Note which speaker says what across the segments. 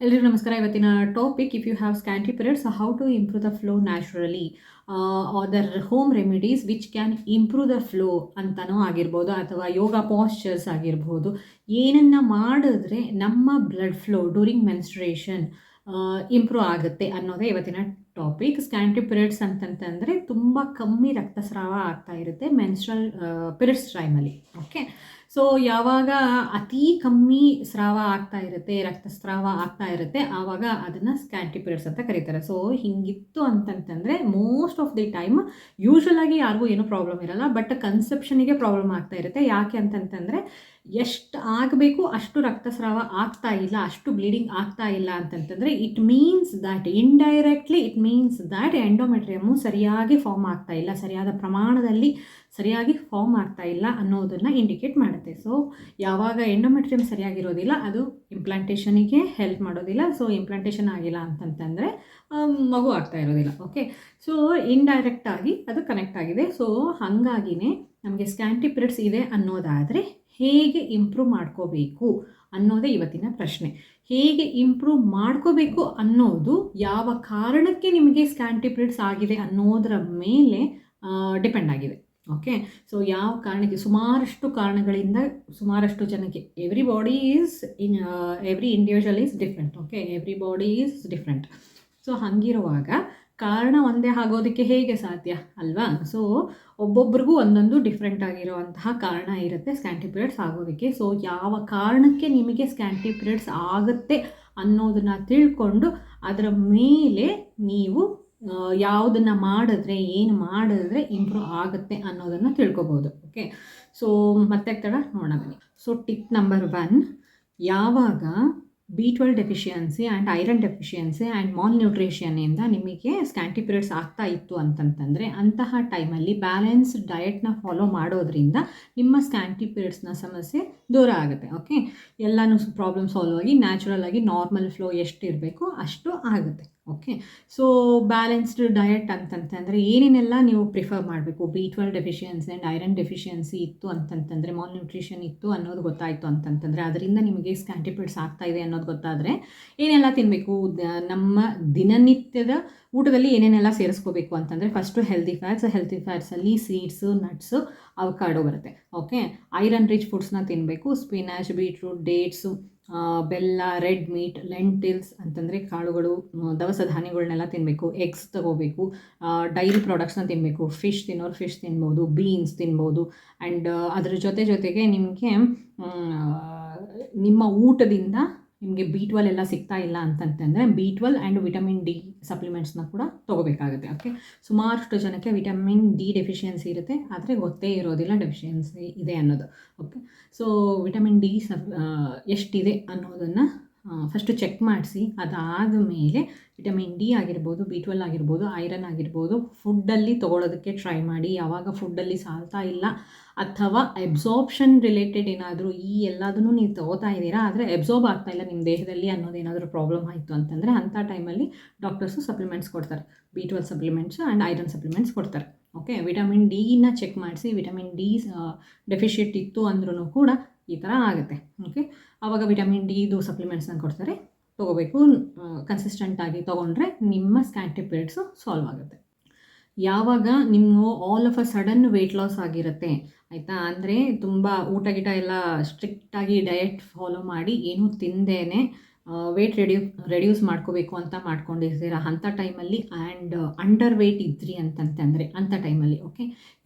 Speaker 1: ಎಲ್ರಿಗೂ ನಮಸ್ಕಾರ. ಇವತ್ತಿನ topic, if you have scanty periods, how to improve the flow naturally, other home remedies which can improve the flow ಅಂತಲೂ ಆಗಿರ್ಬೋದು, ಅಥವಾ yoga postures ಆಗಿರ್ಬೋದು. ಏನನ್ನು ಮಾಡಿದ್ರೆ ನಮ್ಮ blood flow during menstruation improve ಆಗುತ್ತೆ ಅನ್ನೋದೇ ಇವತ್ತಿನ ಟಾಪಿಕ್. ಸ್ಕ್ಯಾಂಟಿ ಪೀರಿಯಡ್ಸ್ ಅಂತಂತಂದರೆ ತುಂಬ ಕಮ್ಮಿ ರಕ್ತಸ್ರಾವ ಆಗ್ತಾ ಇರುತ್ತೆ ಮೆನ್ಸ್ಟ್ರಲ್ ಪೀರಿಯಡ್ಸ್ ಟೈಮಲ್ಲಿ. ಓಕೆ, ಸೊ ಯಾವಾಗ ಅತಿ ಕಮ್ಮಿ ಸ್ರಾವ ಆಗ್ತಾ ಇರುತ್ತೆ, ರಕ್ತಸ್ರಾವ ಆಗ್ತಾ ಇರುತ್ತೆ, ಆವಾಗ ಅದನ್ನು ಸ್ಕ್ಯಾಂಟಿ ಪೀರಿಯಡ್ಸ್ ಅಂತ ಕರೀತಾರೆ. ಸೊ ಹಿಂಗಿತ್ತು ಅಂತಂತಂದರೆ most of the time usual ಆಗಿ ಯಾರಿಗೂ ಏನೂ ಪ್ರಾಬ್ಲಮ್ ಇರಲ್ಲ, ಬಟ್ ಕನ್ಸೆಪ್ಷನಿಗೆ ಪ್ರಾಬ್ಲಮ್ ಆಗ್ತಾ ಇರುತ್ತೆ. ಯಾಕೆ ಅಂತಂತಂದರೆ ಎಷ್ಟು ಆಗಬೇಕು ಅಷ್ಟು ರಕ್ತಸ್ರಾವ ಆಗ್ತಾ ಇಲ್ಲ, ಅಷ್ಟು ಬ್ಲೀಡಿಂಗ್ ಆಗ್ತಾ ಇಲ್ಲ ಅಂತಂತಂದರೆ it means that indirectly it means that endometrium ಸರಿಯಾಗಿ ಫಾರ್ಮ್ ಆಗ್ತಾ ಇಲ್ಲ, ಸರಿಯಾದ ಪ್ರಮಾಣದಲ್ಲಿ ಸರಿಯಾಗಿ ಫಾರ್ಮ್ ಆಗ್ತಾ ಇಲ್ಲ ಅನ್ನೋದನ್ನು ಇಂಡಿಕೇಟ್ ಮಾಡುತ್ತೆ. ಸೊ ಯಾವಾಗ ಎಂಡೋಮೆಟ್ರಿಯಮ್ ಸರಿಯಾಗಿರೋದಿಲ್ಲ ಅದು ಇಂಪ್ಲಾಂಟೇಷನಿಗೆ ಹೆಲ್ಪ್ ಮಾಡೋದಿಲ್ಲ. ಸೊ ಇಂಪ್ಲಾಂಟೇಷನ್ ಆಗಿಲ್ಲ ಅಂತಂತಂದರೆ ಮಗು ಆಗ್ತಾ ಇರೋದಿಲ್ಲ. ಓಕೆ, ಸೊ ಇಂಡೈರೆಕ್ಟಾಗಿ ಅದು ಕನೆಕ್ಟ್ ಆಗಿದೆ. ಸೊ ಹಾಗಾಗಿನೇ ನಮಗೆ ಸ್ಕ್ಯಾಂಟಿ ಪೀರಿಯಡ್ಸ್ ಇದೆ ಅನ್ನೋದಾದರೆ ಹೇಗೆ ಇಂಪ್ರೂವ್ ಮಾಡ್ಕೋಬೇಕು ಅನ್ನೋದೇ ಇವತ್ತಿನ ಪ್ರಶ್ನೆ. ಹೇಗೆ ಇಂಪ್ರೂವ್ ಮಾಡ್ಕೋಬೇಕು ಅನ್ನೋದು ಯಾವ ಕಾರಣಕ್ಕೆ ನಿಮಗೆ ಸ್ಕ್ಯಾಂಟಿ ಪೀರಿಯಡ್ಸ್ ಆಗಿದೆ ಅನ್ನೋದರ ಮೇಲೆ ಡಿಪೆಂಡ್ ಆಗಿದೆ. ಓಕೆ, ಸೊ ಯಾವ ಕಾರಣಕ್ಕೆ, ಸುಮಾರಷ್ಟು ಕಾರಣಗಳಿಂದ ಸುಮಾರಷ್ಟು ಜನಕ್ಕೆ, every body is every individual is different. Okay, every body is different. So ಹಾಗಿರುವಾಗ ಕಾರಣ ಒಂದೇ ಆಗೋದಕ್ಕೆ ಹೇಗೆ ಸಾಧ್ಯ ಅಲ್ವಾ? ಸೊ ಒಬ್ಬೊಬ್ರಿಗೂ ಒಂದೊಂದು ಡಿಫ್ರೆಂಟ್ ಆಗಿರುವಂತಹ ಕಾರಣ ಇರುತ್ತೆ ಸ್ಕ್ಯಾಂಟಿ ಪೀರಿಯಡ್ಸ್ ಆಗೋದಕ್ಕೆ. ಸೊ ಯಾವ ಕಾರಣಕ್ಕೆ ನಿಮಗೆ ಸ್ಕ್ಯಾಂಟಿ ಪೀರಿಯಡ್ಸ್ ಆಗುತ್ತೆ ಅನ್ನೋದನ್ನು ತಿಳ್ಕೊಂಡು ಅದರ ಮೇಲೆ ನೀವು ಯಾವುದನ್ನು ಮಾಡಿದ್ರೆ, ಏನು ಮಾಡಿದ್ರೆ ಇಂಪ್ರೂವ್ ಆಗುತ್ತೆ ಅನ್ನೋದನ್ನು ತಿಳ್ಕೊಬೋದು. ಓಕೆ, ಸೊ ಮತ್ತೆ ತಡ ನೋಡೋಣ ಬನ್ನಿ. ಸೊ ಟಿಪ್ ನಂಬರ್ 1, ಯಾವಾಗ B12 deficiency and iron deficiency and ಮಾಲ್ ನ್ಯೂಟ್ರಿಷನಿಂದ ನಿಮಗೆ ಸ್ಕ್ಯಾಂಟಿ ಪೀರಿಯಡ್ಸ್ ಆಗ್ತಾ ಇತ್ತು ಅಂತಂತಂದರೆ ಅಂತಹ ಟೈಮಲ್ಲಿ ಬ್ಯಾಲೆನ್ಸ್ಡ್ ಡಯಟ್ನ ಫಾಲೋ ಮಾಡೋದ್ರಿಂದ ನಿಮ್ಮ ಸ್ಕ್ಯಾಂಟಿ ಪೀರಿಯಡ್ಸ್ನ ಸಮಸ್ಯೆ ದೂರ ಆಗುತ್ತೆ. ಓಕೆ, ಎಲ್ಲನೂ ಪ್ರಾಬ್ಲಮ್ ಸಾಲ್ವ್ ಆಗಿ ನ್ಯಾಚುರಲ್ ಆಗಿ ನಾರ್ಮಲ್ ಫ್ಲೋ ಎಷ್ಟಿರಬೇಕು ಅಷ್ಟು ಆಗುತ್ತೆ. ಓಕೆ, ಸೊ ಬ್ಯಾಲೆನ್ಸ್ಡ್ ಡಯಟ್ ಅಂತಂತಂದರೆ ಏನೇನೆಲ್ಲ ನೀವು ಪ್ರಿಫರ್ ಮಾಡಬೇಕು. B12 deficiency and iron deficiency ಇತ್ತು ಅಂತಂತಂದರೆ, ಮಾಲ್ ನ್ಯೂಟ್ರಿಷನ್ ಇತ್ತು ಅನ್ನೋದು ಗೊತ್ತಾಯಿತು ಅಂತಂತಂದರೆ, ಅದರಿಂದ ನಿಮಗೆ ಸ್ಕ್ಯಾಂಟಿ ಪೀರಿಯಡ್ಸ್ ಆಗ್ತಾ ಇದೆ ಅನ್ನೋದು ಗೊತ್ತಾದರೆ ಏನೆಲ್ಲ ತಿನ್ನಬೇಕು, ನಮ್ಮ ದಿನನಿತ್ಯದ ಊಟದಲ್ಲಿ ಏನೇನೆಲ್ಲ ಸೇರಿಸ್ಕೋಬೇಕು ಅಂತಂದರೆ, ಫಸ್ಟು ಹೆಲ್ದಿ ಫ್ಯಾಟ್ಸಲ್ಲಿ ಸೀಡ್ಸು, ನಟ್ಸು, ಅವಕಾಡೋ ಬರುತ್ತೆ. ಓಕೆ, ಐರನ್ ರಿಚ್ ಫುಡ್ಸ್ನ ತಿನ್ನಬೇಕು. ಸ್ಪಿನಾಚ್, ಬೀಟ್ರೂಟ್, ಡೇಟ್ಸು, ಬೆಲ್ಲ, ರೆಡ್ ಮೀಟ್, ಲೆಂಟಿಲ್ಸ್ ಅಂತಂದರೆ ಕಾಳುಗಳು, ದವಸ ಧಾನ್ಯಗಳನ್ನೆಲ್ಲ ತಿನ್ನಬೇಕು. ಎಗ್ಸ್ ತಗೋಬೇಕು, ಡೈರಿ ಪ್ರಾಡಕ್ಟ್ಸ್ನ ತಿನ್ನಬೇಕು. ಫಿಶ್ ತಿನ್ನೋರು ಫಿಶ್ ತಿನ್ಬೋದು, ಬೀನ್ಸ್ ತಿನ್ಬೋದು. ಆ್ಯಂಡ್ ಅದ್ರ ಜೊತೆಗೆ ನಿಮಗೆ ನಿಮ್ಮ ಊಟದಿಂದ ನಿಮಗೆ B12 ಎಲ್ಲ ಸಿಗ್ತಾ ಇಲ್ಲ ಅಂತಂತಂದರೆ B12 ಆ್ಯಂಡ್ ವಿಟಮಿನ್ ಡಿ ಸಪ್ಲಿಮೆಂಟ್ಸ್ನ ಕೂಡ ತೊಗೋಬೇಕಾಗುತ್ತೆ. ಓಕೆ, ಸುಮಾರಷ್ಟು ಜನಕ್ಕೆ ವಿಟಮಿನ್ ಡಿ ಡೆಫಿಷಿಯನ್ಸಿ ಇರುತ್ತೆ, ಆದರೆ ಗೊತ್ತೇ ಇರೋದಿಲ್ಲ ಡೆಫಿಷಿಯನ್ಸಿ ಇದೆ ಅನ್ನೋದು. ಓಕೆ, ಸೊ ವಿಟಮಿನ್ ಡಿ ಎಷ್ಟಿದೆ ಅನ್ನೋದನ್ನು ಫಸ್ಟು ಚೆಕ್ ಮಾಡಿಸಿ, ಅದಾದ ಮೇಲೆ ವಿಟಮಿನ್ ಡಿ ಆಗಿರ್ಬೋದು, B12 ಆಗಿರ್ಬೋದು, ಐರನ್ ಆಗಿರ್ಬೋದು ಫುಡ್ಡಲ್ಲಿ ತೊಗೊಳೋದಕ್ಕೆ ಟ್ರೈ ಮಾಡಿ. ಯಾವಾಗ ಫುಡ್ಡಲ್ಲಿ ಸಾಲ್ತಾ ಇಲ್ಲ ಅಥವಾ ಎಬ್ಸಾರ್ಪ್ಷನ್ ರಿಲೇಟೆಡ್ ಏನಾದರೂ ಈ ಎಲ್ಲದನ್ನು ನೀವು ತೊಗೋತಾ ಇದ್ದೀರಾ, ಆದರೆ ಎಬ್ಸಾರ್ಬ್ ಆಗ್ತಾಯಿಲ್ಲ ನಿಮ್ಮ ದೇಹದಲ್ಲಿ ಅನ್ನೋದೇನಾದರೂ ಪ್ರಾಬ್ಲಮ್ ಆಯಿತು ಅಂತಂದರೆ ಅಂಥ ಟೈಮಲ್ಲಿ ಡಾಕ್ಟರ್ಸು ಸಪ್ಲಿಮೆಂಟ್ಸ್ ಕೊಡ್ತಾರೆ. B12 supplements and iron supplements ಕೊಡ್ತಾರೆ. ಓಕೆ, ವಿಟಮಿನ್ ಡಿನ ಚೆಕ್ ಮಾಡಿಸಿ, ವಿಟಮಿನ್ ಡಿ ಡೆಫಿಷಿಯೆಂಟ್ ಇತ್ತು ಅಂದ್ರೂ ಕೂಡ ಈ ಥರ ಆಗುತ್ತೆ. ಓಕೆ, ಆವಾಗ ವಿಟಮಿನ್ ಡಿದು ಸಪ್ಲಿಮೆಂಟ್ಸ್ನ ಕೊಡ್ತಾರೆ, ತೊಗೋಬೇಕು. ಕನ್ಸಿಸ್ಟೆಂಟಾಗಿ ತೊಗೊಂಡ್ರೆ ನಿಮ್ಮ ಸ್ಕ್ಯಾಂಟಿ ಪೀರಿಯಡ್ಸು ಸಾಲ್ವ್ ಆಗುತ್ತೆ. ಯಾವಾಗ ನಿಮ್ಮ all of a sudden weight loss ಆಗಿರುತ್ತೆ, ಆಯಿತಾ, ಅಂದರೆ ತುಂಬ ಊಟ ಗಿಟ ಎಲ್ಲ ಸ್ಟ್ರಿಕ್ಟಾಗಿ ಡಯಟ್ ಫಾಲೋ ಮಾಡಿ ಏನೂ ತಿಂದೇನೆ ವೆಯ್ಟ್ ರೆಡ್ಯೂಸ್ ಮಾಡ್ಕೋಬೇಕು ಅಂತ ಮಾಡ್ಕೊಂಡಿರ್ತೀರ ಅಂಥ ಟೈಮಲ್ಲಿ, ಆ್ಯಂಡ್ ಅಂಡರ್ ವೆಯ್ಟ್ ಇದ್ರಿ ಅಂತಂತಂದರೆ ಅಂಥ ಟೈಮಲ್ಲಿ, ಓಕೆ,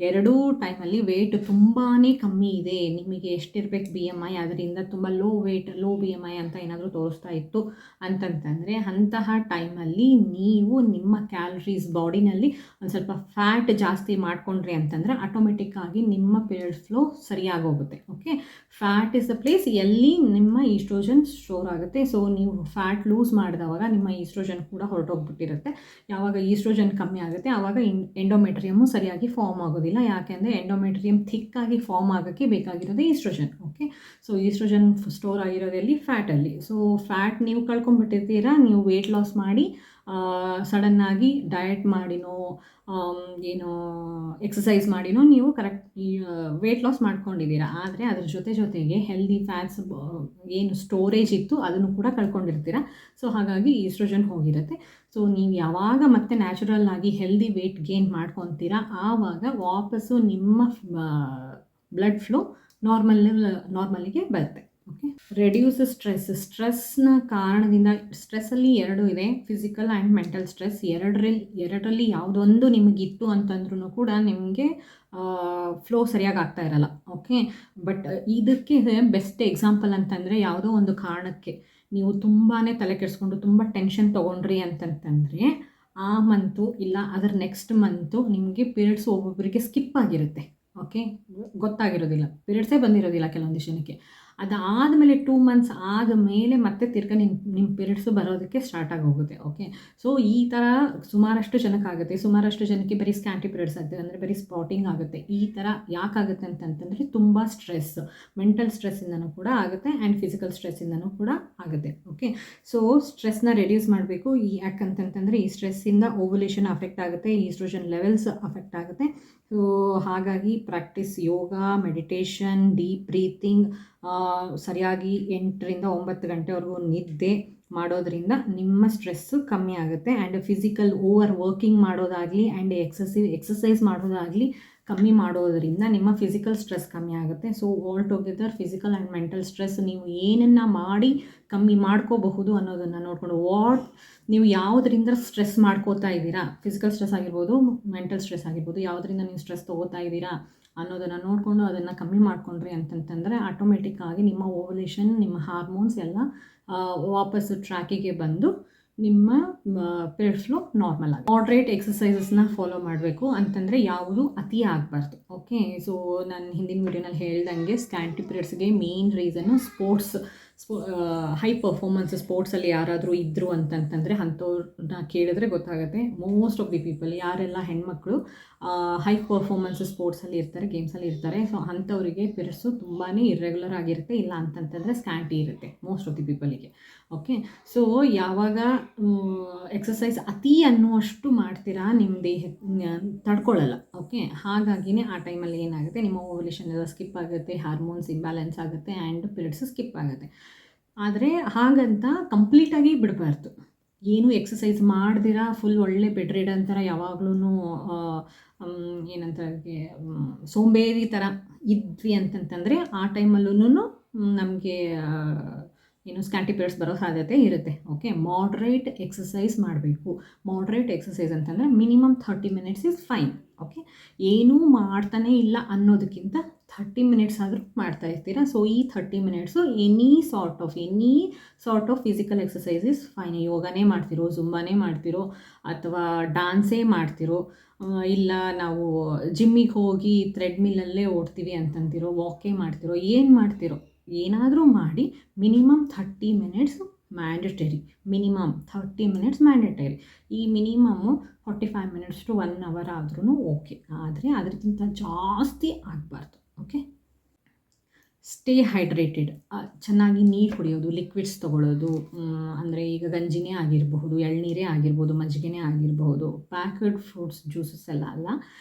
Speaker 1: ಎರಡೂ ಟೈಮಲ್ಲಿ ವೆಯ್ಟ್ ತುಂಬಾ ಕಮ್ಮಿ ಇದೆ, ನಿಮಗೆ ಎಷ್ಟಿರಬೇಕು BMI, ಅದರಿಂದ ತುಂಬ ಲೋ BMI ಅಂತ ಏನಾದರೂ ತೋರಿಸ್ತಾ ಇತ್ತು ಅಂತಂತಂದರೆ ಅಂತಹ ಟೈಮಲ್ಲಿ ನೀವು ನಿಮ್ಮ ಕ್ಯಾಲರೀಸ್ ಬಾಡಿನಲ್ಲಿ ಒಂದು ಸ್ವಲ್ಪ ಫ್ಯಾಟ್ ಜಾಸ್ತಿ ಮಾಡಿಕೊಂಡ್ರಿ ಅಂತಂದರೆ ಆಟೋಮೆಟಿಕ್ಕಾಗಿ ನಿಮ್ಮ ಪೀರಿಯಡ್ ಫ್ಲೋ ಸರಿಯಾಗೋಗುತ್ತೆ. Okay, fat is the place ಎಲ್ಲಿ ನಿಮ್ಮ ಈಸ್ಟ್ರೋಜನ್ ಸ್ಟೋರ್ ಆಗುತ್ತೆ. ಸೊ ನೀವು ಫ್ಯಾಟ್ ಲೂಸ್ ಮಾಡಿದವಾಗ ನಿಮ್ಮ ಈಸ್ಟ್ರೋಜನ್ ಕೂಡ ಹೊರಟೋಗ್ಬಿಟ್ಟಿರುತ್ತೆ. ಯಾವಾಗ ಈಸ್ಟ್ರೋಜನ್ ಕಮ್ಮಿ ಆಗುತ್ತೆ ಆವಾಗ ಎಂಡೋಮೆಟ್ರಿಯಮ್ಮು ಸರಿಯಾಗಿ ಫಾರ್ಮ್ ಆಗೋದಿಲ್ಲ. ಯಾಕೆಂದರೆ ಎಂಡೋಮೆಟ್ರಿಯಮ್ ಥಿಕ್ಕಾಗಿ ಫಾರ್ಮ್ ಆಗೋಕ್ಕೆ ಬೇಕಾಗಿರೋದೇ oestrogen. Okay, so oestrogen store ಆಗಿರೋದಲ್ಲಿ ಫ್ಯಾಟಲ್ಲಿ. ಸೊ ಫ್ಯಾಟ್ ನೀವು ಕಳ್ಕೊಂಡ್ಬಿಟ್ಟಿರ್ತೀರಾ, ನೀವು ವೆಯ್ಟ್ ಲಾಸ್ ಮಾಡಿ ಸಡನ್ನಾಗಿ ಡಯಟ್ ಮಾಡಿನೋ ಏನು ಎಕ್ಸಸೈಸ್ ಮಾಡಿನೋ ನೀವು ಕರೆಕ್ಟ್ ವೆಯ್ಟ್ ಲಾಸ್ ಮಾಡ್ಕೊಂಡಿದ್ದೀರಾ, ಆದರೆ ಅದ್ರ ಜೊತೆಗೆ ಹೆಲ್ದಿ ಫ್ಯಾಟ್ಸ್ ಏನು ಸ್ಟೋರೇಜ್ ಇತ್ತು ಅದನ್ನು ಕೂಡ ಕಳ್ಕೊಂಡಿರ್ತೀರ. ಸೊ ಹಾಗಾಗಿ ಈಸ್ಟ್ರೋಜನ್ ಹೋಗಿರುತ್ತೆ. ಸೊ ನೀವು ಯಾವಾಗ ಮತ್ತೆ ನ್ಯಾಚುರಲ್ ಆಗಿ ಹೆಲ್ದಿ ವೆಯ್ಟ್ ಗೇನ್ ಮಾಡ್ಕೊತೀರಾ ಆವಾಗ ವಾಪಸ್ಸು ನಿಮ್ಮ ಬ್ಲಡ್ ಫ್ಲೋ ನಾರ್ಮಲಿಗೆ ಬರುತ್ತೆ. ಓಕೆ, ರೆಡ್ಯೂಸ್ ಸ್ಟ್ರೆಸ್ನ ಕಾರಣದಿಂದ, ಸ್ಟ್ರೆಸ್ಸಲ್ಲಿ 2 ಇದೆ, ಫಿಸಿಕಲ್ ಆ್ಯಂಡ್ ಮೆಂಟಲ್ ಸ್ಟ್ರೆಸ್. ಎರಡರಲ್ಲಿ ಯಾವುದೊಂದು ನಿಮಗಿತ್ತು ಅಂತಂದ್ರೂ ಕೂಡ ನಿಮಗೆ ಫ್ಲೋ ಸರಿಯಾಗಿ ಆಗ್ತಾ ಇರಲ್ಲ. ಓಕೆ, ಬಟ್ ಇದಕ್ಕೆ ಬೆಸ್ಟ್ ಎಕ್ಸಾಂಪಲ್ ಅಂತಂದರೆ ಯಾವುದೋ ಒಂದು ಕಾರಣಕ್ಕೆ ನೀವು ತುಂಬಾ ತಲೆ ಕೆಡಿಸ್ಕೊಂಡು ತುಂಬ ಟೆನ್ಷನ್ ತೊಗೊಂಡ್ರಿ ಅಂತಂತಂದರೆ ಆ ಮಂತು ಇಲ್ಲ ಅದರ ನೆಕ್ಸ್ಟ್ ಮಂತು ನಿಮಗೆ ಪೀರಿಯಡ್ಸ್ ಒಬ್ಬೊಬ್ಬರಿಗೆ ಸ್ಕಿಪ್ ಆಗಿರುತ್ತೆ. ಓಕೆ, ಗೊತ್ತಾಗಿರೋದಿಲ್ಲ, ಪೀರಿಯಡ್ಸೇ ಬಂದಿರೋದಿಲ್ಲ ಕೆಲವೊಂದು ಜನಕ್ಕೆ. ಅದಾದಮೇಲೆ 2 ಮಂತ್ಸ್ ಆದಮೇಲೆ ಮತ್ತೆ ತಿರ್ಗ ನಿಮ್ಮ ಪೀರಿಯಡ್ಸು ಬರೋದಕ್ಕೆ ಸ್ಟಾರ್ಟ್ ಆಗೋಗುತ್ತೆ. ಓಕೆ, ಸೊ ಈ ಥರ ಸುಮಾರಷ್ಟು ಜನಕ್ಕಾಗುತ್ತೆ. ಸುಮಾರಷ್ಟು ಜನಕ್ಕೆ ಬರೀ ಸ್ಕ್ಯಾಂಟಿ ಪೀರಿಯಡ್ಸ್ ಆಗುತ್ತೆ, ಅಂದರೆ ಬರೀ ಸ್ಪಾಟಿಂಗ್ ಆಗುತ್ತೆ. ಈ ಥರ ಯಾಕಾಗುತ್ತೆ ಅಂತಂತಂದರೆ ತುಂಬ ಸ್ಟ್ರೆಸ್, ಮೆಂಟಲ್ ಸ್ಟ್ರೆಸ್ಸಿಂದನೂ ಕೂಡ ಆಗುತ್ತೆ ಆ್ಯಂಡ್ ಫಿಸಿಕಲ್ ಸ್ಟ್ರೆಸ್ಸಿಂದನೂ ಕೂಡ ಆಗುತ್ತೆ. ಓಕೆ, ಸೊ ಸ್ಟ್ರೆಸ್ನ ರೆಡ್ಯೂಸ್ ಮಾಡಬೇಕು. ಯಾಕಂತಂತಂದರೆ ಈ ಸ್ಟ್ರೆಸ್ಸಿಂದ ಓವ್ಯುಲೇಷನ್ ಅಫೆಕ್ಟ್ ಆಗುತ್ತೆ, ಈಸ್ಟ್ರೋಜನ್ ಲೆವೆಲ್ಸ್ ಅಫೆಕ್ಟ್ ಆಗುತ್ತೆ. ಸೊ ಹಾಗಾಗಿ ಪ್ರಾಕ್ಟೀಸ್ ಯೋಗ, ಮೆಡಿಟೇಷನ್, ಡೀಪ್ ಬ್ರೀತಿಂಗ್, ಸರಿಯಾಗಿ 8 ರಿಂದ 9 ಗಂಟೆವರೆಗೂ ನಿದ್ದೆ ಮಾಡೋದ್ರಿಂದ ನಿಮ್ಮ ಸ್ಟ್ರೆಸ್ಸು ಕಮ್ಮಿ ಆಗುತ್ತೆ. ಆ್ಯಂಡ್ ಫಿಸಿಕಲ್ ಓವರ್ ವರ್ಕಿಂಗ್ ಮಾಡೋದಾಗಲಿ ಆ್ಯಂಡ್ ಎಕ್ಸಸೈಸ್ ಮಾಡೋದಾಗಲಿ ಕಮ್ಮಿ ಮಾಡೋದರಿಂದ ನಿಮ್ಮ ಫಿಸಿಕಲ್ ಸ್ಟ್ರೆಸ್ ಕಮ್ಮಿ ಆಗುತ್ತೆ. So all together physical and mental stress ನೀವು ಏನನ್ನು ಮಾಡಿ ಕಮ್ಮಿ ಮಾಡ್ಕೋಬಹುದು ಅನ್ನೋದನ್ನು ನೋಡಿಕೊಂಡು, ನೀವು ಯಾವುದರಿಂದ ಸ್ಟ್ರೆಸ್ ಮಾಡ್ಕೋತಾ ಇದ್ದೀರಾ, ಫಿಸಿಕಲ್ ಸ್ಟ್ರೆಸ್ ಆಗಿರ್ಬೋದು, ಮೆಂಟಲ್ ಸ್ಟ್ರೆಸ್ ಆಗಿರ್ಬೋದು, ಯಾವುದರಿಂದ ನೀವು ಸ್ಟ್ರೆಸ್ ತೊಗೋತಾ ಇದ್ದೀರಾ ಅನ್ನೋದನ್ನು ನೋಡಿಕೊಂಡು ಅದನ್ನು ಕಮ್ಮಿ ಮಾಡಿಕೊಂಡ್ರಿ ಅಂತಂತಂದರೆ ಆಟೋಮೆಟಿಕ್ಕಾಗಿ ನಿಮ್ಮ ಓವ್ಯುಲೇಷನ್, ನಿಮ್ಮ ಹಾರ್ಮೋನ್ಸ್ ಎಲ್ಲ ವಾಪಸ್ಸು ಟ್ರ್ಯಾಕಿಗೆ ಬಂದು ನಿಮ್ಮ ಪೀರಿಯಡ್ ಫ್ಲೋ ನಾರ್ಮಲ್ ಆಗಿ. ಮಾಡ್ರೇಟ್ ಎಕ್ಸಸೈಸಸ್ನ ಫಾಲೋ ಮಾಡಬೇಕು, ಅಂತಂದರೆ ಯಾವುದು ಅತಿ ಆಗಬಾರ್ದು. ಓಕೆ, ಸೊ ನಾನು ಹಿಂದಿನ ವೀಡಿಯೋನಲ್ಲಿ ಹೇಳ್ದಂಗೆ ಸ್ಕ್ಯಾಂಟಿ ಪೀರಿಯಡ್ಸ್ಗೆ ಮೇನ್ ರೀಸನ್ನು ಹೈ ಪರ್ಫಾರ್ಮೆನ್ಸ್ ಸ್ಪೋರ್ಟ್ಸಲ್ಲಿ ಯಾರಾದರೂ ಇದ್ದರು ಅಂತಂತಂದರೆ ಅಂಥವ್ರನ್ನ ಕೇಳಿದ್ರೆ ಗೊತ್ತಾಗುತ್ತೆ. ಮೋಸ್ಟ್ ಆಫ್ ದಿ ಪೀಪಲ್ ಯಾರೆಲ್ಲ ಹೆಣ್ಮಕ್ಳು ಹೈ ಪರ್ಫಾರ್ಮೆನ್ಸ್ ಸ್ಪೋರ್ಟ್ಸಲ್ಲಿ ಇರ್ತಾರೆ, ಗೇಮ್ಸಲ್ಲಿ ಇರ್ತಾರೆ, ಸೊ ಅಂಥವರಿಗೆ ಪೀರಿಯಡ್ಸು ತುಂಬಾ ಇರ್ರೆಗ್ಯುಲರ್ ಆಗಿರುತ್ತೆ. ಇಲ್ಲ ಅಂತಂತಂದರೆ ಸ್ಕ್ಯಾಂಟಿ ಇರುತ್ತೆ ಮೋಸ್ಟ್ ಆಫ್ ದಿ ಪೀಪಲಿಗೆ. ಓಕೆ, ಸೊ ಯಾವಾಗ ಎಕ್ಸಸೈಸ್ ಅತಿ ಅನ್ನುವಷ್ಟು ಮಾಡ್ತೀರಾ ನಿಮ್ಮ ದೇಹ ತಡ್ಕೊಳ್ಳಲ್ಲ. ಓಕೆ, ಹಾಗಾಗಿನೇ ಆ ಟೈಮಲ್ಲಿ ಏನಾಗುತ್ತೆ, ನಿಮ್ಮ ಓವ್ಯುಲೇಷನ್ ಎಲ್ಲ ಸ್ಕಿಪ್ ಆಗುತ್ತೆ, ಹಾರ್ಮೋನ್ಸ್ ಇಂಬ್ಯಾಲೆನ್ಸ್ ಆಗುತ್ತೆ ಆ್ಯಂಡ್ ಪೀರಿಯಡ್ಸ್ ಸ್ಕಿಪ್ ಆಗುತ್ತೆ. ಆದರೆ ಹಾಗಂತ ಕಂಪ್ಲೀಟಾಗಿ ಬಿಡಬಾರ್ದು. ಏನು ಎಕ್ಸಸೈಸ್ ಮಾಡ್ದಿರಾ ಫುಲ್ ಒಳ್ಳೆ ಬೆಡ್ ರಿಡನ್ ಥರ ಯಾವಾಗ್ಲೂ ಏನಂತಾರೆ ಸೋಂಬೇರಿ ಥರ ಇದ್ವಿ ಅಂತಂತಂದರೆ ಆ ಟೈಮಲ್ಲೂ ನಮಗೆ ಏನು ಸ್ಕ್ಯಾಂಟಿ ಪೀರಿಯಡ್ಸ್ ಬರೋ ಸಾಧ್ಯತೆ ಇರುತ್ತೆ. ಓಕೆ, ಮಾಡ್ರೇಟ್ ಎಕ್ಸಸೈಸ್ ಮಾಡಬೇಕು. ಮಾಡ್ರೇಟ್ ಎಕ್ಸಸೈಸ್ ಅಂತಂದರೆ minimum 30 minutes is fine. Okay, ಏನೂ ಮಾಡ್ತಾನೆ ಇಲ್ಲ ಅನ್ನೋದಕ್ಕಿಂತ 30 ಮಿನಿಟ್ಸ್ ಆದರೂ ಮಾಡ್ತಾ ಇರ್ತೀರಾ. ಸೊ ಈ 30 minutes any sort of physical exercise is fine. ಯೋಗನೇ ಮಾಡ್ತಿರೋ, ಜುಂಬಾನೇ ಮಾಡ್ತಿರೋ, ಅಥವಾ ಡಾನ್ಸೇ ಮಾಡ್ತಿರೋ, ಇಲ್ಲ ನಾವು ಜಿಮ್ಮಿಗೆ ಹೋಗಿ ಥ್ರೆಡ್ಮಿಲ್ಲಲ್ಲೇ ಓಡ್ತೀವಿ ಅಂತಂತಿರೋ, ವಾಕೇ ಮಾಡ್ತಿರೋ, ಏನು ಮಾಡ್ತಿರೋ, ಏನಾದರೂ ಮಾಡಿ minimum 30 minutes mandatory. Minimum 30 minutes mandatory. ಈ ಮಿನಿಮಮ್ಮು 45 ಮಿನಿಟ್ಸ್ ಟು 1 ಅವರ್ ಆದ್ರೂ ಓಕೆ, ಆದರೆ ಅದಕ್ಕಿಂತ ಜಾಸ್ತಿ ಆಗಬಾರ್ದು. Okay, stay hydrated. ಚೆನ್ನಾಗಿ ನೀರು ಕುಡಿಯೋದು, ಲಿಕ್ವಿಡ್ಸ್ ತೊಗೊಳ್ಳೋದು, ಅಂದರೆ ಈಗ ಗಂಜಿನೇ ಆಗಿರಬಹುದು, ಎಳ್ನೀರೇ ಆಗಿರ್ಬೋದು, ಮಜ್ಜಿಗೆನೇ ಆಗಿರಬಹುದು, ಪ್ಯಾಕ್ಡ್ ಫ್ರೂಟ್ಸ್ ಜ್ಯೂಸಸ್ ಎಲ್ಲ ಅಲ್ಲ,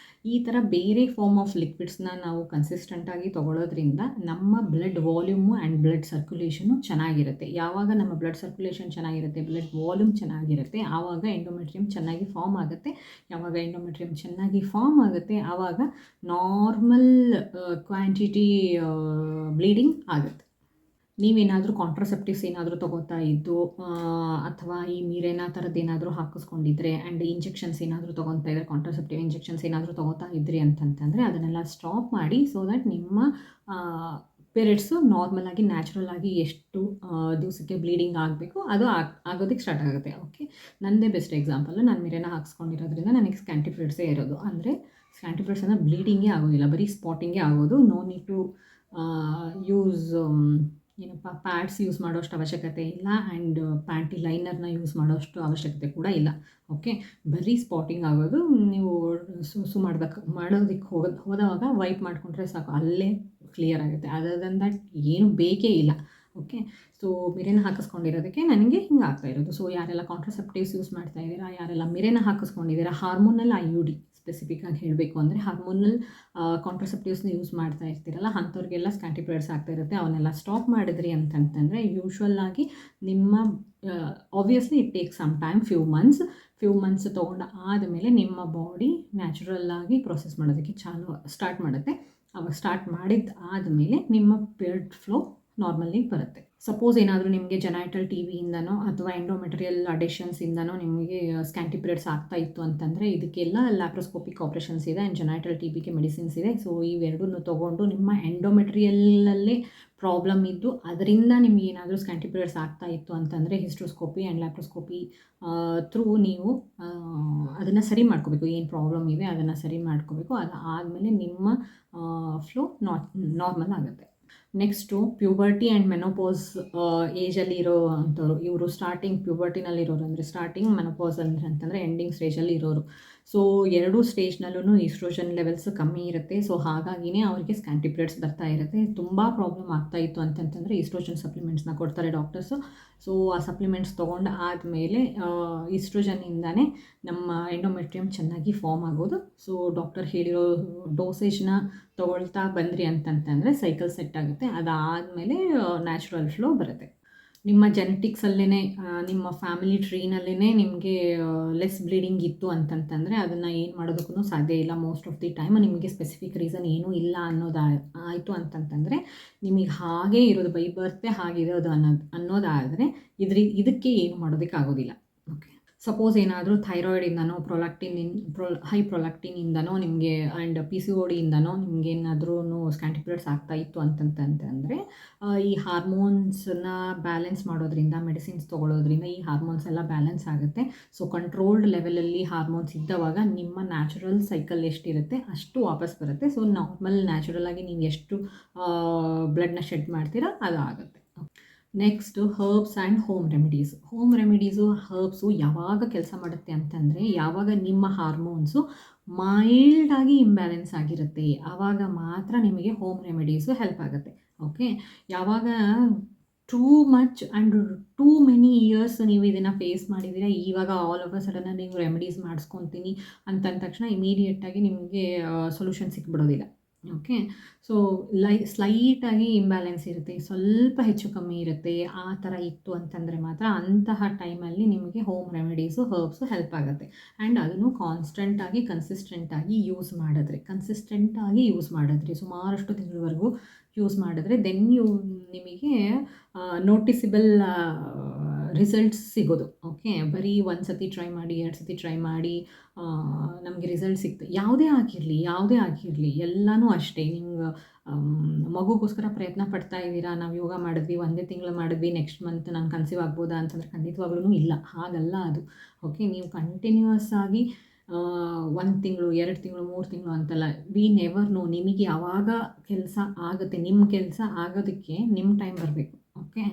Speaker 1: ಈ ಥರ ಬೇರೆ ಫಾರ್ಮ್ ಆಫ್ ಲಿಕ್ವಿಡ್ಸ್ನ ನಾವು ಕನ್ಸಿಸ್ಟೆಂಟಾಗಿ ತೊಗೊಳ್ಳೋದ್ರಿಂದ ನಮ್ಮ blood volume and blood circulation ಚೆನ್ನಾಗಿರುತ್ತೆ. ಯಾವಾಗ ನಮ್ಮ ಬ್ಲಡ್ ಸರ್ಕ್ಯುಲೇಷನ್ ಚೆನ್ನಾಗಿರುತ್ತೆ, ಬ್ಲಡ್ ವಾಲ್ಯೂಮ್ ಚೆನ್ನಾಗಿರುತ್ತೆ, ಆವಾಗ ಎಂಡೋಮೆಟ್ರಿಯಮ್ ಚೆನ್ನಾಗಿ ಫಾರ್ಮ್ ಆಗುತ್ತೆ. ಯಾವಾಗ ಎಂಡೋಮೆಟ್ರಿಯಮ್ ಚೆನ್ನಾಗಿ ಫಾರ್ಮ್ ಆಗುತ್ತೆ ಆವಾಗ ನಾರ್ಮಲ್ ಕ್ವಾಂಟಿಟಿ ಬ್ಲೀಡಿಂಗ್ ಆಗುತ್ತೆ. ನೀವೇನಾದರೂ ಕಾಂಟ್ರಾಸೆಪ್ಟಿವ್ಸ್ ಏನಾದರೂ ತೊಗೋತಾ ಇದ್ದು ಅಥವಾ ಈ ಮಿರೆನಾ ಥರದ್ದು ಏನಾದರೂ ಹಾಕಿಸ್ಕೊಂಡಿದ್ರೆ ಆ್ಯಂಡ್ ಇಂಜೆಕ್ಷನ್ಸ್ ಏನಾದರೂ ತೊಗೊತಾ ಇದ್ದರೆ, ಕಾಂಟ್ರಾಸೆಪ್ಟಿವ್ ಇಂಜೆಕ್ಷನ್ಸ್ ಏನಾದರೂ ತೊಗೋತಾ ಇದ್ರಿ ಅಂತಂತಂದರೆ ಅದನ್ನೆಲ್ಲ ಸ್ಟಾಪ್ ಮಾಡಿ. ಸೊ ದ್ಯಾಟ್ ನಿಮ್ಮ ಪೀರಿಯಡ್ಸು ನಾರ್ಮಲಾಗಿ ನ್ಯಾಚುರಲಾಗಿ ಎಷ್ಟು ದಿವಸಕ್ಕೆ ಬ್ಲೀಡಿಂಗ್ ಆಗಬೇಕು ಅದು ಆಗೋದಕ್ಕೆ ಸ್ಟಾರ್ಟ್ ಆಗುತ್ತೆ. ಓಕೆ, ನನ್ನದೇ ಬೆಸ್ಟ್ ಎಕ್ಸಾಂಪಲ್ಲು, ನಾನು ಮಿರೆನಾ ಹಾಕ್ಸ್ಕೊಂಡಿರೋದ್ರಿಂದ ನನಗೆ ಸ್ಕ್ಯಾಂಟಿ ಪೀರಿಯಡ್ಸೇ ಇರೋದು. ಅಂದರೆ ಸ್ಕ್ಯಾಂಟಿ ಪೀರಿಯಡ್ಸ್ ಅಂದರೆ ಬ್ಲೀಡಿಂಗೇ ಆಗೋದಿಲ್ಲ, ಬರೀ ಸ್ಪಾಟಿಂಗೇ ಆಗೋದು. No need to use pads use ಮಾಡೋಷ್ಟು ಅವಶ್ಯಕತೆ ಇಲ್ಲ ಆ್ಯಂಡ್ ಪ್ಯಾಂಟಿ ಲೈನರ್ನ ಯೂಸ್ ಮಾಡೋಷ್ಟು ಅವಶ್ಯಕತೆ ಕೂಡ ಇಲ್ಲ. ಓಕೆ, ಬರೀ ಸ್ಪಾಟಿಂಗ್ ಆಗೋದು. ನೀವು ಮಾಡೋದಕ್ಕೆ ಹೋದಾಗ ವೈಪ್ ಮಾಡಿಕೊಂಡ್ರೆ ಸಾಕು, ಅಲ್ಲೇ ಕ್ಲಿಯರ್ ಆಗುತ್ತೆ. ಅದರ್ ದನ್ ದಟ್ ಏನು ಬೇಕೇ ಇಲ್ಲ. ಓಕೆ, ಸೊ ಮಿರೆನ ಹಾಕಿಸ್ಕೊಂಡಿರೋದಕ್ಕೆ ನನಗೆ ಹಿಂಗೆ ಆಗ್ತಾ ಇರೋದು. ಸೊ ಯಾರೆಲ್ಲ ಕಾಂಟ್ರಾಸೆಪ್ಟಿವ್ಸ್ ಯೂಸ್ ಮಾಡ್ತಾ ಇದ್ದೀರಾ, ಯಾರೆಲ್ಲ ಮಿರೆನ ಹಾಕಿಸ್ಕೊಂಡಿದ್ದೀರಾ, ಹಾರ್ಮೋನಲ್ IUD ಸ್ಪೆಸಿಫಿಕ್ಕಾಗಿ ಹೇಳಬೇಕು ಅಂದರೆ ಹಾರ್ಮೋನಲ್ ಕಾಂಟ್ರಸೆಪ್ಟಿವ್ಸ್ನ ಯೂಸ್ ಮಾಡ್ತಾ ಇರ್ತೀರಲ್ಲ, ಅಂಥವ್ರಿಗೆಲ್ಲ ಸ್ಕ್ಯಾಂಟಿ ಪೀರಿಯಡ್ಸ್ ಆಗ್ತಾ ಇರುತ್ತೆ. ಅವನ್ನೆಲ್ಲ ಸ್ಟಾಪ್ ಮಾಡಿದ್ರಿ ಅಂತಂತಂದರೆ ಯೂಶ್ವಲ್ಲಾಗಿ ನಿಮ್ಮ obviously it take some time, few months ತೊಗೊಂಡು ಆದಮೇಲೆ ನಿಮ್ಮ ಬಾಡಿ ನ್ಯಾಚುರಲ್ಲಾಗಿ ಪ್ರೊಸೆಸ್ ಮಾಡೋದಕ್ಕೆ ಸ್ಟಾರ್ಟ್ ಮಾಡುತ್ತೆ. ಅವಾಗ ಸ್ಟಾರ್ಟ್ ಮಾಡಿದ ಆದಮೇಲೆ ನಿಮ್ಮ ಪೀರಿಯಡ್ ಫ್ಲೋ ನಾರ್ಮಲಿ ಬರುತ್ತೆ. ಸಪೋಸ್ ಏನಾದರೂ ನಿಮಗೆ ಜೆನೈಟಲ್ ಟಿ ವಿಯಿಂದನೋ ಅಥವಾ ಎಂಡೋಮೆಟ್ರಿಯಲ್ ಅಡಿಷನ್ಸಿಂದನೋ ನಿಮಗೆ ಸ್ಕ್ಯಾಂಟಿ ಪೀರಿಯಡ್ಸ್ ಆಗ್ತಾ ಇತ್ತು ಅಂತಂದರೆ ಇದಕ್ಕೆಲ್ಲ ಲ್ಯಾಪ್ರೋಸ್ಕೋಪಿಕ್ ಆಪ್ರೇಷನ್ಸ್ ಇದೆ ಆ್ಯಂಡ್ ಜೆನೈಟಲ್ ಟಿ ಬಿಗೆ ಮೆಡಿಸಿನ್ಸ್ ಇದೆ. ಸೊ ಇವೆರಡನ್ನೂ ತೊಗೊಂಡು ನಿಮ್ಮ ಎಂಡೋಮೆಟ್ರಿಯಲ್ಲೇ ಪ್ರಾಬ್ಲಮ್ ಇದ್ದು ಅದರಿಂದ ನಿಮಗೆ ಏನಾದರೂ ಸ್ಕ್ಯಾಂಟಿ ಪೀರಿಯಡ್ಸ್ ಆಗ್ತಾ ಇತ್ತು ಅಂತಂದರೆ ಹಿಸ್ಟ್ರೋಸ್ಕೋಪಿ ಆ್ಯಂಡ್ ಲ್ಯಾಪ್ರೋಸ್ಕೋಪಿ ಥ್ರೂ ನೀವು ಅದನ್ನು ಸರಿ ಮಾಡ್ಕೋಬೇಕು. ಏನು ಪ್ರಾಬ್ಲಮ್ ಇದೆ ಅದನ್ನು ಸರಿ ಮಾಡ್ಕೋಬೇಕು. ಅದಾದಮೇಲೆ ನಿಮ್ಮ ಫ್ಲೋ ನಾರ್ಮಲ್ ಆಗುತ್ತೆ. ನೆಕ್ಸ್ಟು ಪ್ಯೂಬರ್ಟಿ ಆ್ಯಂಡ್ ಮೆನೋಪಾಸ್ ಏಜಲ್ಲಿ ಇರೋ ಅಂಥವ್ರು, ಇವರು ಸ್ಟಾರ್ಟಿಂಗ್ ಪ್ಯೂಬರ್ಟಿನಲ್ಲಿರೋರು ಅಂದರೆ ಸ್ಟಾರ್ಟಿಂಗ್, ಮೆನೋಪಾಸ್ ಅಂತಂದರೆ ಎಂಡಿಂಗ್ ಸ್ಟೇಜಲ್ಲಿ ಇರೋರು. ಸೊ ಎರಡೂ ಸ್ಟೇಜ್ನಲ್ಲೂ ಈಸ್ಟ್ರೋಜನ್ ಲೆವೆಲ್ಸ್ ಕಮ್ಮಿ ಇರುತ್ತೆ. ಸೊ ಹಾಗಾಗಿನೇ ಅವರಿಗೆ ಸ್ಕ್ಯಾಂಟಿ ಪೀರಿಯಡ್ಸ್ ಬರ್ತಾ ಇರುತ್ತೆ. ತುಂಬ ಪ್ರಾಬ್ಲಮ್ ಆಗ್ತಾ ಇತ್ತು ಅಂತಂತಂದರೆ ಈಸ್ಟ್ರೋಜನ್ ಸಪ್ಲಿಮೆಂಟ್ಸ್ನ ಕೊಡ್ತಾರೆ ಡಾಕ್ಟರ್ಸು. ಸೊ ಆ ಸಪ್ಲಿಮೆಂಟ್ಸ್ ತೊಗೊಂಡು ಆದಮೇಲೆ ಈಸ್ಟ್ರೋಜನ್ನಿಂದನೇ ನಮ್ಮ ಎಂಡೋಮೆಟ್ರಿಯಮ್ ಚೆನ್ನಾಗಿ ಫಾರ್ಮ್ ಆಗೋದು. ಸೊ ಡಾಕ್ಟರ್ ಹೇಳಿರೋ ಡೋಸೇಜ್ನ ತೊಗೊಳ್ತಾ ಬಂದ್ರಿ ಅಂತಂತಂದರೆ ಸೈಕಲ್ ಸೆಟ್ ಆಗುತ್ತೆ. ಅದಾದಮೇಲೆ ನ್ಯಾಚುರಲ್ ಫ್ಲೋ ಬರುತ್ತೆ. ನಿಮ್ಮ ಜೆನೆಟಿಕ್ಸಲ್ಲೇ ನಿಮ್ಮ ಫ್ಯಾಮಿಲಿ ಟ್ರೀನಲ್ಲೇ ನಿಮಗೆ ಲೆಸ್ ಬ್ಲೀಡಿಂಗ್ ಇತ್ತು ಅಂತಂತಂದರೆ ಅದನ್ನು ಏನು ಮಾಡೋದಕ್ಕೂ ಸಾಧ್ಯ ಇಲ್ಲ. ಮೋಸ್ಟ್ ಆಫ್ ದಿ ಟೈಮ್ ನಿಮಗೆ ಸ್ಪೆಸಿಫಿಕ್ ರೀಸನ್ ಏನೂ ಇಲ್ಲ ಆಯಿತು ಅಂತಂತಂದರೆ ನಿಮಗೆ ಹಾಗೇ ಇರೋದು, ಬೈ ಬರ್ತೆ ಹಾಗಿರೋದು ಅನ್ನೋದಾದರೆ ಇದಕ್ಕೆ ಏನು ಮಾಡೋದಕ್ಕಾಗೋದಿಲ್ಲ. ಓಕೆ, ಸಪೋಸ್ ಏನಾದರೂ ಥೈರಾಯ್ಡಿಂದನೋ ಹೈ ಪ್ರೊಲಾಕ್ಟಿನಿಂದನೋ ನಿಮಗೆ ಆ್ಯಂಡ್ PCODಯಿಂದನೋ ನಿಮಗೇನಾದ್ರೂ ಸ್ಕ್ಯಾಂಟಿ ಪೀರಿಯಡ್ಸ್ ಆಗ್ತಾ ಇತ್ತು ಅಂತಂತಂದರೆ ಈ ಹಾರ್ಮೋನ್ಸನ್ನ ಬ್ಯಾಲೆನ್ಸ್ ಮಾಡೋದ್ರಿಂದ, ಮೆಡಿಸಿನ್ಸ್ ತೊಗೊಳೋದ್ರಿಂದ ಈ ಹಾರ್ಮೋನ್ಸ್ ಎಲ್ಲ ಬ್ಯಾಲೆನ್ಸ್ ಆಗುತ್ತೆ. ಸೊ ಕಂಟ್ರೋಲ್ಡ್ ಲೆವೆಲಲ್ಲಿ ಹಾರ್ಮೋನ್ಸ್ ಇದ್ದವಾಗ ನಿಮ್ಮ ನ್ಯಾಚುರಲ್ ಸೈಕಲ್ ಎಷ್ಟಿರುತ್ತೆ ಅಷ್ಟು ವಾಪಸ್ ಬರುತ್ತೆ. ಸೊ ನಾರ್ಮಲ್ ನ್ಯಾಚುರಲಾಗಿ ನೀವು ಎಷ್ಟು ಬ್ಲಡ್ನ ಶೆಡ್ ಮಾಡ್ತೀರಾ ಅದು ಆಗುತ್ತೆ. Next herbs and home remedies herbs ಯಾವಾಗ ಕೆಲಸ ಮಾಡುತ್ತೆ ಅಂತಂದರೆ ಯಾವಾಗ ನಿಮ್ಮ ಹಾರ್ಮೋನ್ಸು ಮೈಲ್ಡಾಗಿ ಇಂಬ್ಯಾಲೆನ್ಸ್ ಆಗಿರುತ್ತೆ ಆವಾಗ ಮಾತ್ರ ನಿಮಗೆ ಹೋಮ್ ರೆಮಿಡೀಸು ಹೆಲ್ಪ್ ಆಗುತ್ತೆ. ಓಕೆ, ಯಾವಾಗ too much and too many years ನೀವು ಇದನ್ನು ಫೇಸ್ ಮಾಡಿದ್ದೀರಾ, ಇವಾಗ ಆಲ್ ಆಫ್ ಅ ಸಡನ್ ನೀವು ರೆಮಿಡೀಸ್ ಮಾಡಿಸ್ಕೊತೀನಿ ಅಂತಂದ ತಕ್ಷಣ ಇಮಿಡಿಯೇಟಾಗಿ ನಿಮಗೆ ಸೊಲ್ಯೂಷನ್ ಸಿಕ್ಬಿಡೋದಿಲ್ಲ. ಓಕೆ, ಸೊ ಸ್ಲೈಟಾಗಿ ಇಂಬ್ಯಾಲೆನ್ಸ್ ಇರುತ್ತೆ, ಸ್ವಲ್ಪ ಹೆಚ್ಚು ಕಮ್ಮಿ ಇರುತ್ತೆ, ಆ ಥರ ಇತ್ತು ಅಂತಂದರೆ ಮಾತ್ರ ಅಂತಹ ಟೈಮಲ್ಲಿ ನಿಮಗೆ ಹೋಮ್ ರೆಮಿಡೀಸು ಹರ್ಬ್ಸು ಹೆಲ್ಪ್ ಆಗುತ್ತೆ. ಆ್ಯಂಡ್ ಅದನ್ನು ಕನ್ಸಿಸ್ಟೆಂಟಾಗಿ ಯೂಸ್ ಮಾಡಿದ್ರೆ ಸುಮಾರಷ್ಟು ತಿಂಗಳವರೆಗೂ ಯೂಸ್ ಮಾಡಿದ್ರೆ ದೆನ್ ನಿಮಗೆ ನೋಟಿಸಿಬಲ್ ರಿಸಲ್ಟ್ಸ್ ಸಿಗೋದು. ಓಕೆ, ಬರೀ ಒಂದು ಸತಿ ಟ್ರೈ ಮಾಡಿ, 2 ಸತಿ ಟ್ರೈ ಮಾಡಿ ನಮಗೆ ರಿಸಲ್ಟ್ ಸಿಗ್ತದೆ. ಯಾವುದೇ ಆಗಿರಲಿ ಎಲ್ಲನೂ ಅಷ್ಟೇ. ನಿಮ್ಗೆ ಮಗುಗೋಸ್ಕರ ಪ್ರಯತ್ನ ಪಡ್ತಾ ಇದ್ದೀರಾ, ನಾವು ಯೋಗ ಮಾಡಿದ್ವಿ, 1 ತಿಂಗಳು ಮಾಡಿದ್ವಿ, ನೆಕ್ಸ್ಟ್ ಮಂತ್ ನಾನು ಕನ್ಸೀವ್ ಆಗ್ಬೋದಾ ಅಂತಂದರೆ ಖಂಡಿತವಾಗ್ಲೂ ಇಲ್ಲ, ಹಾಗಲ್ಲ ಅದು. ಓಕೆ, ನೀವು ಕಂಟಿನ್ಯೂಯಸ್ ಆಗಿ 1 ತಿಂಗಳು, 2 ತಿಂಗಳು, 3 ತಿಂಗಳು ಅಂತಲ್ಲ, ವಿ ನೆವರ್ ನೋ ನಿಮಗೆ ಯಾವಾಗ ಕೆಲಸ ಆಗುತ್ತೆ. ನಿಮ್ಮ ಕೆಲಸ ಆಗೋದಕ್ಕೆ ನಿಮ್ಮ ಟೈಮ್ ಬರಬೇಕು. ಓಕೆ,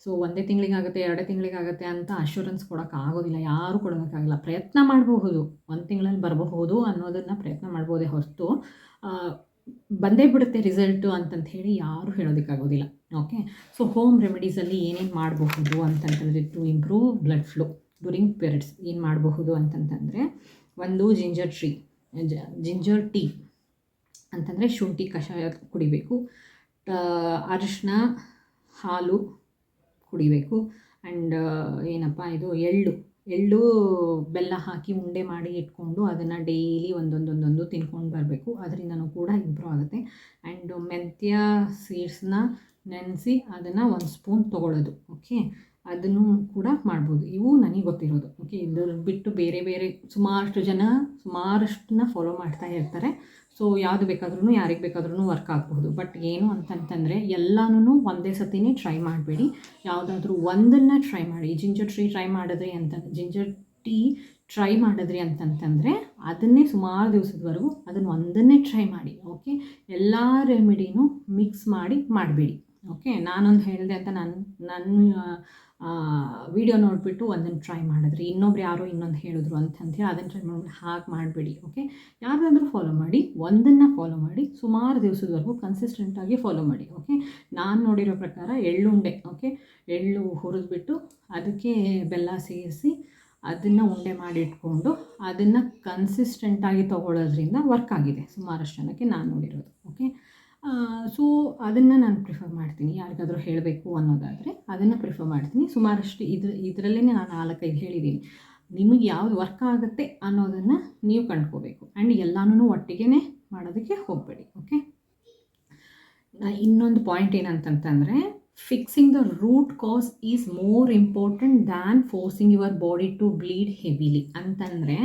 Speaker 1: ಸೊ 1 ತಿಂಗಳಿಗಾಗುತ್ತೆ, 2 ತಿಂಗಳಿಗಾಗುತ್ತೆ ಅಂತ ಅಶ್ಯೂರೆನ್ಸ್ ಕೊಡೋಕ್ಕಾಗೋದಿಲ್ಲ, ಯಾರೂ ಕೊಡೋದಕ್ಕಾಗಲ್ಲ. ಪ್ರಯತ್ನ ಮಾಡಬಹುದು, 1 ತಿಂಗಳಲ್ಲಿ ಬರಬಹುದು ಅನ್ನೋದನ್ನು ಪ್ರಯತ್ನ ಮಾಡ್ಬೋದೇ ಹೊರತು ಬಂದೇ ಬಿಡುತ್ತೆ ರಿಸಲ್ಟು ಅಂತಂತ ಹೇಳಿ ಯಾರೂ ಹೇಳೋದಕ್ಕಾಗೋದಿಲ್ಲ. ಓಕೆ, ಸೊ ಹೋಮ್ ರೆಮಿಡೀಸಲ್ಲಿ ಏನೇನು ಮಾಡಬಹುದು ಅಂತಂತಂದರೆ to improve blood flow during periods ಏನು ಮಾಡಬಹುದು ಅಂತಂತಂದರೆ, ಒಂದು ಜಿಂಜರ್ ಟೀ ಅಂತಂದರೆ ಶುಂಠಿ ಕಷಾಯ ಕುಡಿಬೇಕು, ಅರಿಶಿನ ಹಾಲು ಕುಡಿಬೇಕು, ಆ್ಯಂಡ್ ಎಳ್ಳು ಬೆಲ್ಲ ಹಾಕಿ ಉಂಡೆ ಮಾಡಿ ಇಟ್ಕೊಂಡು ಅದನ್ನು ಡೈಲಿ ಒಂದೊಂದು ತಿನ್ಕೊಂಡು ಬರಬೇಕು. ಅದರಿಂದನೂ ಕೂಡ ಇಂಪ್ರೂವ್ ಆಗುತ್ತೆ. ಆ್ಯಂಡ್ ಮೆಂತ್ಯ ಸೀಡ್ಸ್ನ ನೆನೆಸಿ ಅದನ್ನು 1 ಸ್ಪೂನ್ ತೊಗೊಳ್ಳೋದು. ಓಕೆ, ಅದನ್ನು ಕೂಡ ಮಾಡ್ಬೋದು. ಇವು ನನಗೆ ಗೊತ್ತಿರೋದು. ಓಕೆ, ಇದನ್ನು ಬಿಟ್ಟು ಬೇರೆ ಸುಮಾರಷ್ಟನ್ನ ಫಾಲೋ ಮಾಡ್ತಾ ಇರ್ತಾರೆ. ಸೊ ಯಾವುದು ಬೇಕಾದ್ರೂ ಯಾರಿಗೆ ಬೇಕಾದ್ರೂ ವರ್ಕ್ ಆಗಬಹುದು. ಬಟ್ ಏನು ಅಂತಂತಂದರೆ ಎಲ್ಲನೂ ಒಂದೇ ಸತಿನೇ ಟ್ರೈ ಮಾಡಬೇಡಿ, ಯಾವುದಾದ್ರೂ ಒಂದನ್ನು ಟ್ರೈ ಮಾಡಿ. ಜಿಂಜರ್ ಟೀ ಟ್ರೈ ಮಾಡಿದ್ರಿ ಅಂತಂತಂದರೆ ಅದನ್ನೇ ಸುಮಾರು ದಿವಸದವರೆಗೂ ಅದನ್ನು ಒಂದನ್ನೇ ಟ್ರೈ ಮಾಡಿ. ಓಕೆ, ಎಲ್ಲ ರೆಮಿಡಿನೂ ಮಿಕ್ಸ್ ಮಾಡಬೇಡಿ. ಓಕೆ, ನಾನೊಂದು ಹೇಳಿದೆ ಅಂತ ನನ್ನ ವಿಡಿಯೋ ನೋಡಿಬಿಟ್ಟು ಒಂದನ್ನು ಟ್ರೈ ಮಾಡಿದ್ರಿ, ಇನ್ನೊಬ್ರು ಯಾರೋ ಇನ್ನೊಂದು ಹೇಳಿದ್ರು ಅಂತಂದೇಳಿ ಅದನ್ನು ಟ್ರೈ ಮಾಡಿ, ಹಾಗೆ ಮಾಡಬೇಡಿ. ಓಕೆ, ಯಾರಾದರೂ ಫಾಲೋ ಮಾಡಿ, ಒಂದನ್ನು ಫಾಲೋ ಮಾಡಿ, ಸುಮಾರು ದಿವಸದವರೆಗೂ ಕನ್ಸಿಸ್ಟೆಂಟಾಗಿ ಫಾಲೋ ಮಾಡಿ. ಓಕೆ, ನಾನು ನೋಡಿರೋ ಪ್ರಕಾರ ಎಳ್ಳುಂಡೆ, ಓಕೆ, ಎಳ್ಳು ಹುರಿದ್ಬಿಟ್ಟು ಅದಕ್ಕೆ ಬೆಲ್ಲ ಸೇರಿಸಿ ಅದನ್ನು ಉಂಡೆ ಮಾಡಿ ಇಟ್ಕೊಂಡು ಅದನ್ನು ಕನ್ಸಿಸ್ಟೆಂಟಾಗಿ ತೊಗೊಳ್ಳೋದ್ರಿಂದ ವರ್ಕ್ ಆಗಿದೆ ಸುಮಾರಷ್ಟು ಜನಕ್ಕೆ ನಾನು ನೋಡಿರೋದು. ಓಕೆ, ಸೊ ಅದನ್ನು ನಾನು ಪ್ರಿಫರ್ ಮಾಡ್ತೀನಿ. ಯಾರಿಗಾದರೂ ಹೇಳಬೇಕು ಅನ್ನೋದಾದರೆ ಅದನ್ನು ಪ್ರಿಫರ್ ಮಾಡ್ತೀನಿ. ಸುಮಾರಷ್ಟು ಇದರಲ್ಲೇ ನಾನು 4-5 ಹೇಳಿದ್ದೀನಿ. ನಿಮಗೆ ಯಾವುದು ವರ್ಕ್ ಆಗುತ್ತೆ ಅನ್ನೋದನ್ನು ನೀವು ಕಂಡ್ಕೋಬೇಕು. ಆ್ಯಂಡ್ ಎಲ್ಲನೂ ಒಟ್ಟಿಗೆ ಮಾಡೋದಕ್ಕೆ ಹೋಗಬೇಡಿ. ಓಕೆ, ಇನ್ನೊಂದು ಪಾಯಿಂಟ್ ಏನಂತಂತಂದರೆ, fixing the root cause is more important than forcing your body to bleed heavily. ಅಂತಂದರೆ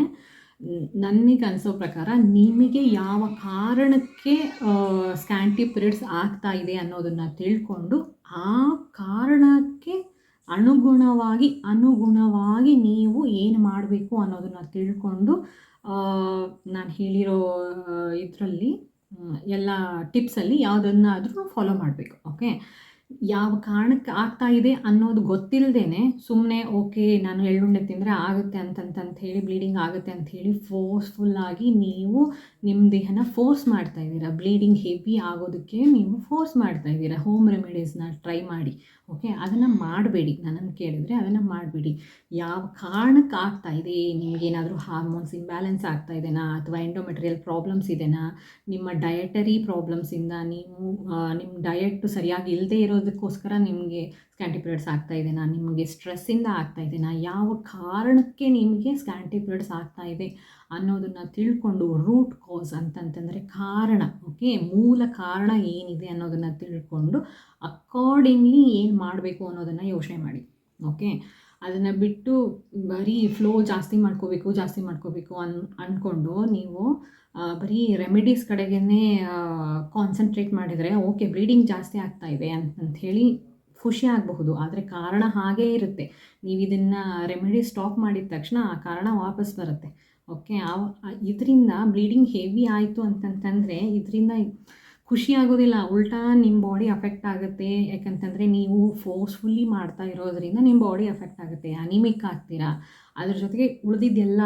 Speaker 1: ನನಗೆ ಅನಿಸೋ ಪ್ರಕಾರ ನಿಮಗೆ ಯಾವ ಕಾರಣಕ್ಕೆ ಸ್ಕ್ಯಾಂಟಿ ಪೀರಿಯಡ್ಸ್ ಆಗ್ತಾ ಇದೆ ಅನ್ನೋದನ್ನು ತಿಳ್ಕೊಂಡು ಆ ಕಾರಣಕ್ಕೆ ಅನುಗುಣವಾಗಿ ನೀವು ಏನು ಮಾಡಬೇಕು ಅನ್ನೋದನ್ನು ತಿಳ್ಕೊಂಡು ನಾನು ಹೇಳಿರೋ ಇದರಲ್ಲಿ ಎಲ್ಲ ಟಿಪ್ಸಲ್ಲಿ ಯಾವುದನ್ನಾದರೂ ಫಾಲೋ ಮಾಡಬೇಕು. ಓಕೆ, ಯಾವ ಕಾರಣಕ್ಕೆ ಆಗ್ತಾ ಇದೆ ಅನ್ನೋದು ಗೊತ್ತಿಲ್ಲದೇ ಸುಮ್ಮನೆ ಓಕೆ ನಾನು ಎಳ್ಳುಂಡೆ ತಿಂದರೆ ಆಗುತ್ತೆ ಅಂತ ಹೇಳಿ ಬ್ಲೀಡಿಂಗ್ ಆಗುತ್ತೆ ಅಂತ ಹೇಳಿ ಫೋರ್ಸ್ಫುಲ್ಲಾಗಿ ನೀವು ನಿಮ್ಮ ದೇಹನ ಫೋರ್ಸ್ ಮಾಡ್ತಾಯಿದ್ದೀರಾ. ಬ್ಲೀಡಿಂಗ್ ಹೆವಿ ಆಗೋದಕ್ಕೆ ನೀವು ಫೋರ್ಸ್ ಮಾಡ್ತಾಯಿದ್ದೀರಾ. ಹೋಮ್ ರೆಮಿಡೀಸ್ನ ಟ್ರೈ ಮಾಡಿ. ಓಕೆ, ಅದನ್ನು ಮಾಡಬೇಡಿ. ನನ್ನನ್ನು ಕೇಳಿದರೆ ಅದನ್ನು ಮಾಡಬೇಡಿ. ಯಾವ ಕಾರಣಕ್ಕೆ ಆಗ್ತಾ ಇದೆ, ನಿಮಗೇನಾದರೂ ಹಾರ್ಮೋನ್ಸ್ ಇಂಬ್ಯಾಲೆನ್ಸ್ ಆಗ್ತಾ ಇದೆನಾ, ಅಥವಾ ಎಂಡೋಮೆಟ್ರಿಯಲ್ ಪ್ರಾಬ್ಲಮ್ಸ್ ಇದೆನಾ, ನಿಮ್ಮ ಡಯಟರಿ ಪ್ರಾಬ್ಲಮ್ಸಿಂದ ನೀವು ನಿಮ್ಮ ಡಯಟ್ ಸರಿಯಾಗಿ ಇಲ್ಲದೆ ಇರೋದಕ್ಕೋಸ್ಕರ ನಿಮಗೆ ಸ್ಕ್ಯಾಂಟಿ ಪೀರಿಯಡ್ಸ್ ಆಗ್ತಾ ಇದೆನಾ, ನಿಮಗೆ ಸ್ಟ್ರೆಸ್ಸಿಂದ ಆಗ್ತಾ ಇದೆನಾ, ಯಾವ ಕಾರಣಕ್ಕೆ ನಿಮಗೆ ಸ್ಕ್ಯಾಂಟಿ ಪೀರಿಯಡ್ಸ್ ಆಗ್ತಾ ಇದೆ ಅನ್ನೋದನ್ನು ತಿಳ್ಕೊಂಡು, ರೂಟ್ ಕಾಸ್ ಅಂತಂತಂದರೆ ಕಾರಣ, ಓಕೆ, ಮೂಲ ಕಾರಣ ಏನಿದೆ ಅನ್ನೋದನ್ನು ತಿಳ್ಕೊಂಡು ಅಕಾರ್ಡಿಂಗ್ಲಿ ಏನು ಮಾಡಬೇಕು ಅನ್ನೋದನ್ನು ಯೋಚನೆ ಮಾಡಿ. ಓಕೆ, ಅದನ್ನು ಬಿಟ್ಟು ಬರೀ ಫ್ಲೋ ಜಾಸ್ತಿ ಮಾಡ್ಕೋಬೇಕು ಅಂದ್ಕೊಂಡು ನೀವು ಬರೀ ರೆಮಿಡೀಸ್ ಕಡೆಗೇ ಕಾನ್ಸಂಟ್ರೇಟ್ ಮಾಡಿದರೆ ಓಕೆ ಬ್ಲೀಡಿಂಗ್ ಜಾಸ್ತಿ ಆಗ್ತಾ ಇದೆ ಅಂಥೇಳಿ ಖುಷಿ ಆಗಬಹುದು. ಆದರೆ ಕಾರಣ ಹಾಗೇ ಇರುತ್ತೆ. ನೀವು ಇದನ್ನು ರೆಮಿಡಿ ಸ್ಟಾಪ್ ಮಾಡಿದ ತಕ್ಷಣ ಆ ಕಾರಣ ವಾಪಸ್ ಬರುತ್ತೆ. ಓಕೆ, ಇದರಿಂದ ಬ್ಲೀಡಿಂಗ್ ಹೆವಿ ಆಯಿತು ಅಂತಂತಂದರೆ ಇದರಿಂದ ಖುಷಿ ಆಗೋದಿಲ್ಲ, ಉಲ್ಟಾ ನಿಮ್ಮ ಬಾಡಿ ಅಫೆಕ್ಟ್ ಆಗುತ್ತೆ. ಯಾಕಂತಂದರೆ ನೀವು ಫೋರ್ಸ್ಫುಲ್ಲಿ ಮಾಡ್ತಾ ಇರೋದ್ರಿಂದ ನಿಮ್ಮ ಬಾಡಿ ಅಫೆಕ್ಟ್ ಆಗುತ್ತೆ, ಅನಿಮಿಕ್ ಆಗ್ತೀರಾ. ಅದ್ರ ಜೊತೆಗೆ ಉಳಿದಿದ್ದೆಲ್ಲ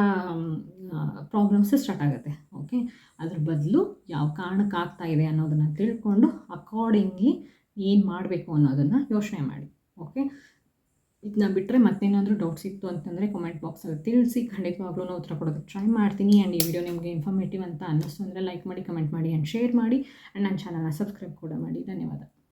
Speaker 1: ಪ್ರಾಬ್ಲಮ್ಸ್ ಸ್ಟಾರ್ಟ್ ಆಗುತ್ತೆ. ಓಕೆ, ಅದ್ರ ಬದಲು ಯಾವ ಕಾರಣಕ್ಕೆ ಆಗ್ತಾ ಇದೆ ಅನ್ನೋದನ್ನು ತಿಳ್ಕೊಂಡು ಅಕಾರ್ಡಿಂಗ್ಲಿ ಏನು ಮಾಡಬೇಕು ಅನ್ನೋದನ್ನು ಯೋಚನೆ ಮಾಡಿ. ಓಕೆ, ಇದನ್ನ ಬಿಟ್ಟರೆ ಮತ್ತೇನಾದರೂ ಡೌಟ್ಸ್ ಇತ್ತು ಅಂತಂದರೆ ಕಮೆಂಟ್ ಬಾಕ್ಸಲ್ಲಿ ತಿಳಿಸಿ, ಖಂಡಿತವಾಗ್ಲೂ ಉತ್ತರ ಕೊಡೋದಕ್ಕೆ ಟ್ರೈ ಮಾಡ್ತೀನಿ. ಆ್ಯಂಡ್ ಈ ವಿಡಿಯೋ ನಿಮಗೆ ಇನ್ಫಾರ್ಮೇಟಿವ್ ಅಂತ ಅನ್ನಿಸ್ತು ಅಂದರೆ ಲೈಕ್ ಮಾಡಿ, ಕಮೆಂಟ್ ಮಾಡಿ ಆ್ಯಂಡ್ ಶೇರ್ ಮಾಡಿ. ಆ್ಯಂಡ್ ನನ್ನ ಚಾನಲ್ನ ಸಬ್ಸ್ಕ್ರೈಬ್ ಕೂಡ ಮಾಡಿ. ಧನ್ಯವಾದ.